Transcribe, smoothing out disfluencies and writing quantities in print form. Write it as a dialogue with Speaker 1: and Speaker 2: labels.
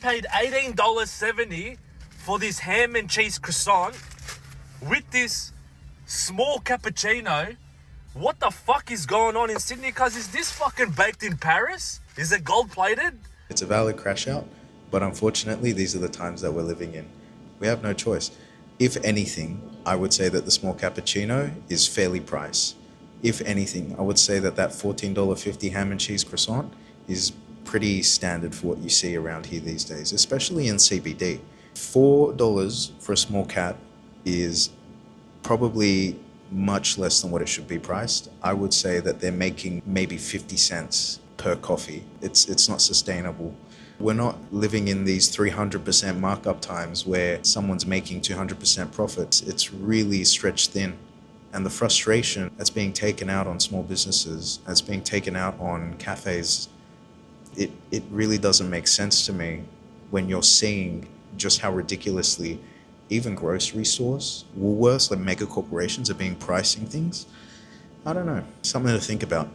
Speaker 1: Paid $18.70 for this ham and cheese croissant with this small cappuccino. What the fuck is going on in Sydney? Cuz is this fucking baked in Paris? Is it gold plated?
Speaker 2: It's a valid crash out, but unfortunately, these are the times that we're living in. We have no choice. If anything, I would say that the small cappuccino is fairly priced. If anything, I would say that $14.50 ham and cheese croissant is pretty standard for what you see around here these days, especially in CBD. $4 for a small cap is probably much less than what it should be priced. I would say that they're making maybe 50 cents per coffee. It's not sustainable. We're not living in these 300% markup times where someone's making 200% profits. It's really stretched thin. And the frustration that's being taken out on small businesses, that's being taken out on cafes, it really doesn't make sense to me when you're seeing just how ridiculously even grocery stores, Woolworths, like mega corporations are being pricing things. I don't know, something to think about.